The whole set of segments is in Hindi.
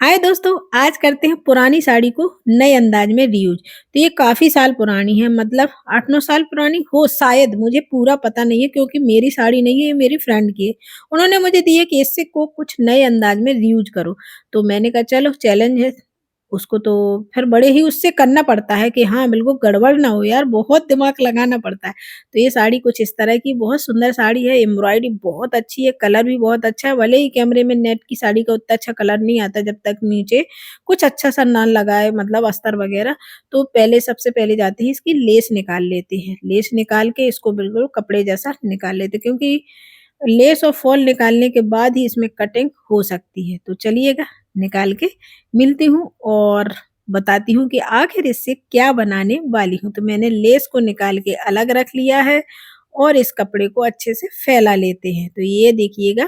हाय दोस्तों, आज करते हैं पुरानी साड़ी को नए अंदाज में रीयूज। तो ये काफी साल पुरानी है, मतलब 8-9 साल पुरानी हो शायद, मुझे पूरा पता नहीं है क्योंकि मेरी साड़ी नहीं है, ये मेरी फ्रेंड की है। उन्होंने मुझे दी है कि इससे को कुछ नए अंदाज में रीयूज करो। तो मैंने कहा चलो चैलेंज है, उसको तो फिर बड़े ही उससे करना पड़ता है कि हाँ बिल्कुल गड़बड़ ना हो यार, बहुत दिमाग लगाना पड़ता है। तो ये साड़ी कुछ इस तरह की बहुत सुंदर साड़ी है, एम्ब्रॉयडरी बहुत अच्छी है, कलर भी बहुत अच्छा है। भले ही कैमरे में नेट की साड़ी का उतना अच्छा कलर नहीं आता जब तक नीचे कुछ अच्छा सा ना लगाए, मतलब अस्तर वगैरह। तो पहले सबसे पहले जाते हैं इसकी लेस निकाल लेते हैं। लेस निकाल के इसको बिल्कुल कपड़े जैसा निकाल लेते हैं, क्योंकि लेस और फॉल निकालने के बाद ही इसमें कटिंग हो सकती है। तो चलिएगा निकाल के मिलती हूँ और बताती हूँ कि आखिर इससे क्या बनाने वाली हूँ। तो मैंने लेस को निकाल के अलग रख लिया है और इस कपड़े को अच्छे से फैला लेते हैं। तो ये देखिएगा,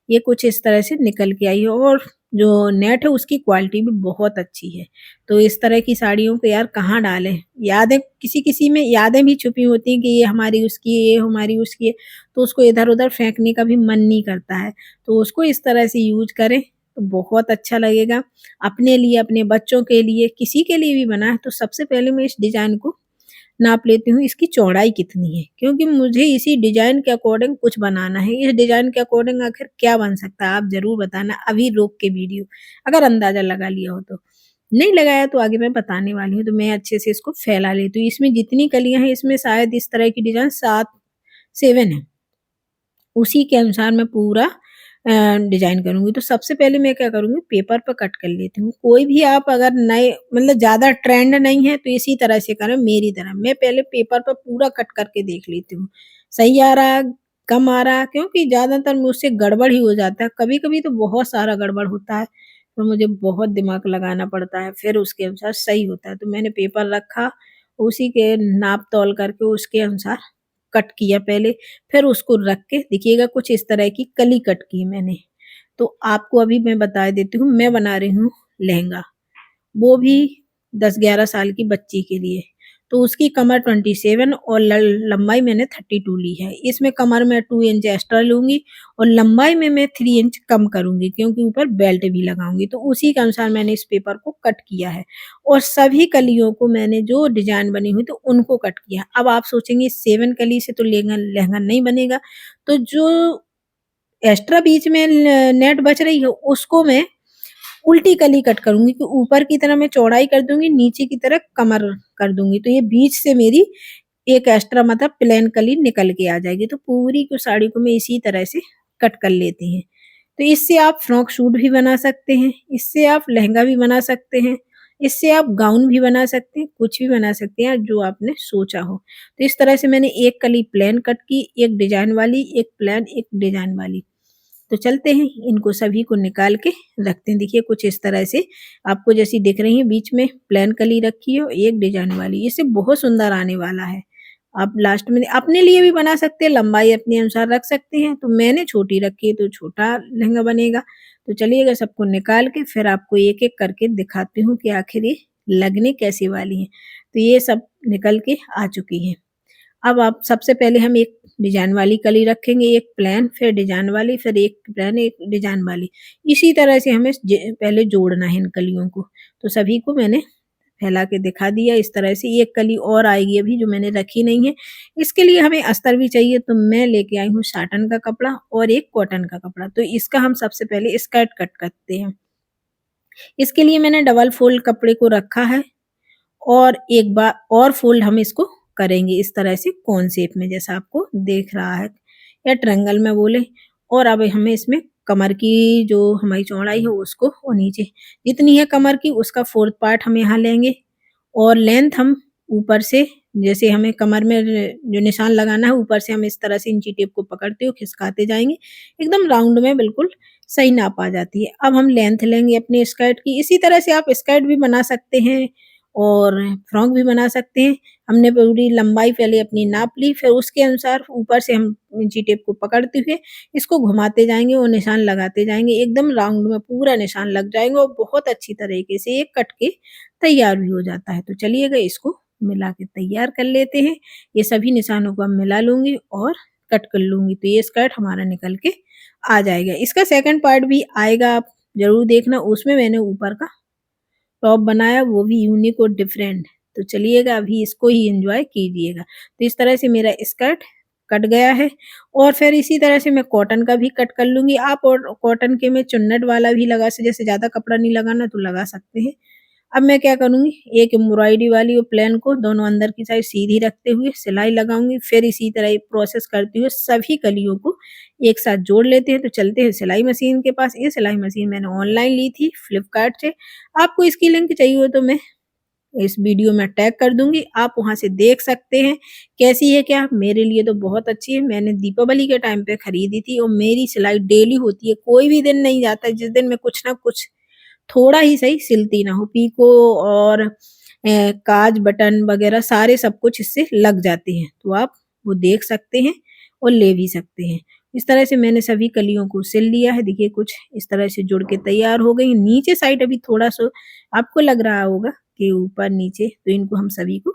ये कुछ इस तरह से निकल के आई है और जो नेट है उसकी क्वालिटी भी बहुत अच्छी है। तो इस तरह की साड़ियों को यार कहाँ डालें? यादें किसी-किसी में यादें भी छुपी होती हैं कि ये हमारी उसकी है, ये हमारी उसकी है, तो उसको इधर-उधर फेंकने का भी मन नहीं करता है। तो उसको इस तरह से यूज़ करें तो बहुत अच्छा लगेगा। अपने लिए, अपने बच्चों के लिए, किसी के लिए भी बना है तो सबसे पहले मैं इस डिज़ाइन को नाप लेती हूँ इसकी चौड़ाई कितनी है, क्योंकि मुझे इसी डिज़ाइन के अकॉर्डिंग कुछ बनाना है। इस डिज़ाइन के अकॉर्डिंग आखिर क्या बन सकता है आप ज़रूर बताना अभी रोक के वीडियो, अगर अंदाज़ा लगा लिया हो तो। नहीं लगाया तो आगे मैं बताने वाली हूँ। तो मैं अच्छे से इसको फैला लेती हूँ। इसमें जितनी कलियाँ हैं इसमें शायद इस तरह की डिज़ाइन 7 है। उसी के अनुसार मैं पूरा डिज़ाइन करूँगी। तो सबसे पहले मैं क्या करूँगी, पेपर पे कट कर लेती हूँ। कोई भी आप अगर नए, मतलब ज़्यादा ट्रेंड नहीं है तो इसी तरह से करें मेरी तरह। मैं पहले पेपर पे पूरा कट करके देख लेती हूँ। सही आ रहा है, कम आ रहा है, क्योंकि ज़्यादातर मुझसे गड़बड़ ही हो जाता है। कभी-कभी तो बहुत सारा गड़बड़ होता है, तो मुझे बहुत दिमाग लगाना पड़ता है, फिर उसके अनुसार सही होता है। तो मैंने पेपर रखा, उसी के नाप-तौल करके उसके अनुसार कट किया पहले, फिर उसको रख के देखिएगा कुछ इस तरह की कली कट की मैंने। तो आपको अभी मैं बता देती हूँ, मैं बना रही हूँ लहंगा, वो भी 10-11 साल की बच्ची के लिए। तो उसकी कमर 27 और लंबाई मैंने 32 ली है। इसमें कमर में 2 इंच एक्स्ट्रा लूँगी और लंबाई में मैं 3 इंच कम करूँगी, क्योंकि ऊपर बेल्ट भी लगाऊँगी। तो उसी के अनुसार मैंने इस पेपर को कट किया है और सभी कलियों को मैंने जो डिज़ाइन बनी हुई तो उनको कट किया। अब आप सोचेंगे 7 कली से तो लहंगा लहंगा नहीं बनेगा, तो जो एक्स्ट्रा बीच में नेट बच रही है उसको मैं उल्टी कली कट करूँगी कि ऊपर की तरफ मैं चौड़ाई कर दूँगी, नीचे की तरफ कमर कर दूँगी। तो ये बीच से मेरी एक एक्स्ट्रा, मतलब प्लेन कली निकल के आ जाएगी। तो पूरी को साड़ी को मैं इसी तरह से कट कर लेती हैं। तो इससे आप फ्रॉक सूट भी बना सकते हैं, इससे आप लहंगा भी बना सकते हैं, इससे आप गाउन भी बना सकते हैं, कुछ भी बना सकते हैं जो आपने सोचा हो। तो इस तरह से मैंने एक कली प्लेन कट की, एक डिज़ाइन वाली, एक प्लेन, एक डिज़ाइन वाली। तो चलते हैं, इनको सभी को निकाल के रखते हैं। देखिए कुछ इस तरह से आपको जैसी दिख रही है, बीच में प्लेन कली रखी है और एक डिजाइन वाली, इससे बहुत सुंदर आने वाला है। आप लास्ट में अपने लिए भी बना सकते हैं, लंबाई अपने अनुसार रख सकते हैं। तो मैंने छोटी रखी है तो छोटा लहंगा बनेगा। तो चलिएगा सबको निकाल के फिर आपको एक एक करके दिखाती हूँ कि आखिर ये लगने कैसी वाली हैं। तो ये सब निकल के आ चुकी हैं। अब आप सबसे पहले हम एक डिज़ाइन वाली कली रखेंगे, एक प्लेन, फिर डिज़ाइन वाली, फिर एक प्लेन, एक डिज़ाइन वाली। इसी तरह से हमें पहले जोड़ना है इन कलियों को। तो सभी को मैंने फैला के दिखा दिया। इस तरह से एक कली और आएगी अभी जो मैंने रखी नहीं है। इसके लिए हमें अस्तर भी चाहिए, तो मैं लेके आई हूँ साटन का कपड़ा और एक कॉटन का कपड़ा। तो इसका हम सबसे पहले स्कर्ट कट करते हैं। इसके लिए मैंने डबल फ़ोल्ड कपड़े को रखा है और एक बार और फ़ोल्ड हम इसको करेंगे इस तरह से कोन शेप में, जैसा आपको दिख रहा है, या ट्रायंगल में बोले। और अब हमें इसमें कमर की जो हमारी चौड़ाई है उसको, और नीचे जितनी है कमर की उसका 4th पार्ट हम यहाँ लेंगे और लेंथ हम ऊपर से, जैसे हमें कमर में जो निशान लगाना है ऊपर से हम इस तरह से इंची टेप को पकड़ते हुए खिसकाते जाएँगे। एकदम राउंड में बिल्कुल सही नाप आ जाती है। अब हम लेंथ लेंगे अपने स्कर्ट की। इसी तरह से आप स्कर्ट भी बना सकते हैं और फ्रॉक भी बना सकते हैं। हमने पूरी लंबाई पहले अपनी नाप ली, फिर उसके अनुसार ऊपर से हम इंची टेप को पकड़ते हुए इसको घुमाते जाएँगे और निशान लगाते जाएँगे। एकदम राउंड में पूरा निशान लग जाएँगे और बहुत अच्छी तरीके से ये कट के तैयार भी हो जाता है। तो चलिएगा इसको मिला के तैयार कर लेते हैं। ये सभी निशानों को मैं मिला लूँगी और कट कर लूँगी। तो ये स्कर्ट हमारा निकल के आ जाएगा। इसका सेकंड पार्ट भी आएगा, आप ज़रूर देखना, उसमें मैंने ऊपर का टॉप बनाया, वो भी यूनिक और डिफरेंट। तो चलिएगा अभी इसको ही एन्जॉय कीजिएगा। तो इस तरह से मेरा स्कर्ट कट गया है और फिर इसी तरह से मैं कॉटन का भी कट कर लूँगी। आप और कॉटन के में चुन्नट वाला भी जैसे ज़्यादा कपड़ा नहीं लगाना तो लगा सकते हैं। अब मैं क्या करूँगी, एक एम्ब्रॉयडरी वाली और प्लेन को दोनों अंदर की साइड सीधी रखते हुए सिलाई लगाऊँगी। फिर इसी तरह ये प्रोसेस करते हुए सभी कलियों को एक साथ जोड़ लेते हैं। तो चलते हैं सिलाई मशीन के पास। ये सिलाई मशीन मैंने ऑनलाइन ली थी फ्लिपकार्ट से। आपको इसकी लिंक चाहिए हो तो मैं इस वीडियो में टैग कर दूँगी, आप वहाँ से देख सकते हैं कैसी है क्या। मेरे लिए तो बहुत अच्छी है, मैंने दीपावली के टाइम पे खरीदी थी और मेरी सिलाई डेली होती है, कोई भी दिन नहीं जाता जिस दिन मैं कुछ ना कुछ थोड़ा ही सही सिलती ना हूँ। पीको और काज बटन वगैरह सारे सब कुछ इससे लग जाते हैं, तो आप वो देख सकते हैं और ले भी सकते हैं। इस तरह से मैंने सभी कलियों को सिल लिया है, देखिए कुछ इस तरह से जुड़ के तैयार हो गई। नीचे साइड अभी थोड़ा-सा आपको लग रहा होगा कि ऊपर-नीचे, तो इनको हम सभी को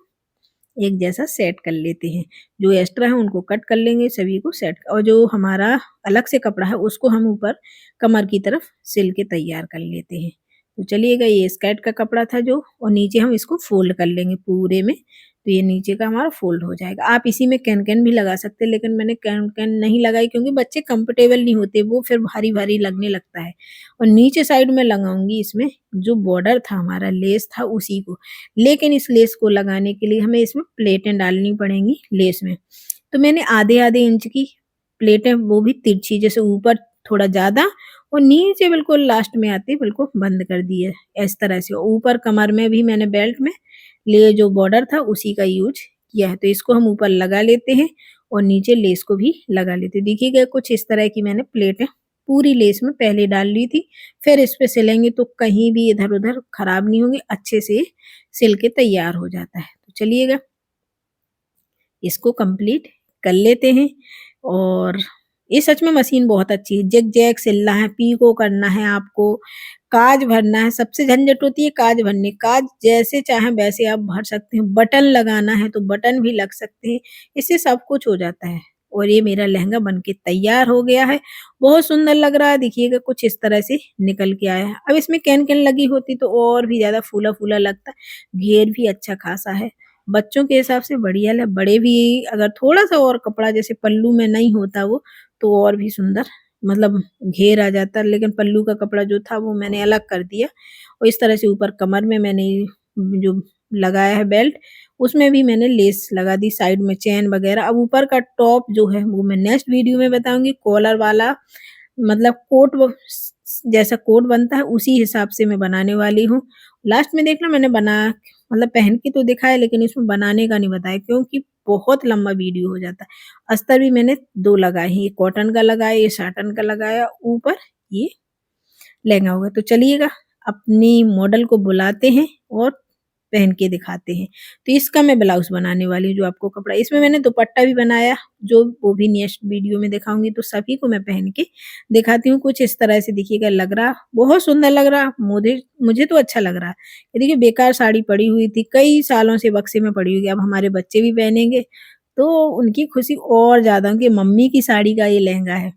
एक जैसा सेट कर लेते हैं। जो एक्स्ट्रा है उनको कट कर लेंगे, सभी को सेट, और जो हमारा अलग से कपड़ा है उसको हम ऊपर कमर की तरफ सिल के तैयार कर लेते हैं। तो चलिएगा ये स्कर्ट का कपड़ा था जो, और नीचे हम इसको फ़ोल्ड कर लेंगे पूरे में, तो ये नीचे का हमारा फ़ोल्ड हो जाएगा। आप इसी में कैन-कैन भी लगा सकते हैं, लेकिन मैंने कैन-कैन नहीं लगाई क्योंकि बच्चे कंफर्टेबल नहीं होते, वो फिर भारी-भारी लगने लगता है। और नीचे साइड में लगाऊँगी इसमें जो बॉर्डर था हमारा, लेस था उसी को। लेकिन इस लेस को लगाने के लिए हमें इसमें प्लेटें डालनी पड़ेंगी लेस में। तो मैंने आधे-आधे इंच की प्लेटें, वो भी तिरछी, जैसे ऊपर थोड़ा ज़्यादा और नीचे बिल्कुल लास्ट में आते बिल्कुल बंद कर दी है, इस तरह से। और ऊपर कमर में भी मैंने बेल्ट में लिए जो बॉर्डर था उसी का यूज़ किया है। तो इसको हम ऊपर लगा लेते हैं और नीचे लेस को भी लगा लेते हैं। देखिएगा कुछ इस तरह की मैंने प्लेटें पूरी लेस में पहले डाल ली थी। फिर इस पे सिलेंगे तो कहीं भी इधर-उधर खराब नहीं होंगी, अच्छे से सिल के तैयार हो जाता है। तो चलिएगा इसको कंप्लीट कर लेते हैं। और ये सच में मशीन बहुत अच्छी है। ज़िग-ज़ैग सिलना है, पीको करना है आपको, काज भरना है, सबसे झंझट होती है काज भरने। काज जैसे चाहें वैसे आप भर सकते हैं, बटन लगाना है तो बटन भी लग सकते हैं, इससे सब कुछ हो जाता है। और ये मेरा लहंगा बन के तैयार हो गया है, बहुत सुंदर लग रहा है, देखिएगा कुछ इस तरह से निकल के आया है। अब इसमें कैन-कैन लगी होती तो और भी ज़्यादा फूला-फूला लगता, घेर भी अच्छा खासा है। बच्चों के हिसाब से बढ़िया है, बड़े भी अगर थोड़ा-सा और कपड़ा जैसे पल्लू में नहीं होता वो, तो और भी सुंदर मतलब घेर आ जाता, लेकिन पल्लू का कपड़ा जो था वो मैंने अलग कर दिया। और इस तरह से ऊपर कमर में मैंने जो लगाया है बेल्ट, उसमें भी मैंने लेस लगा दी, साइड में चेन वगैरह। अब ऊपर का टॉप जो है वो मैं नेक्स्ट वीडियो में बताऊँगी, कॉलर वाला मतलब कोट व जैसा कोट बनता है उसी हिसाब से मैं बनाने वाली हूँ। लास्ट में देखना मैंने मतलब पहन के तो दिखाया, लेकिन इसमें बनाने का नहीं बताया क्योंकि बहुत लंबा वीडियो हो जाता है। अस्तर भी मैंने 2 लगाए हैं, ये कॉटन का लगाया, ये साटन का लगाया, ऊपर ये लहंगा होगा। तो चलिएगा अपनी मॉडल को बुलाते हैं और पहन के दिखाते हैं। तो इसका मैं ब्लाउज़ बनाने वाली हूँ, जो आपको कपड़ा, इसमें मैंने दुपट्टा भी बनाया, जो वो भी नेक्स्ट वीडियो में दिखाऊँगी। तो सभी को मैं पहन के दिखाती हूँ, कुछ इस तरह से देखिएगा लग रहा, बहुत सुंदर लग रहा, मुझे मुझे तो अच्छा लग रहा है। ये देखिए बेकार साड़ी पड़ी हुई थी, कई सालों से बक्से में पड़ी हुई है, अब हमारे बच्चे भी पहनेंगे, तो उनकी खुशी और ज़्यादा, उनकी मम्मी की साड़ी का ये लहंगा है।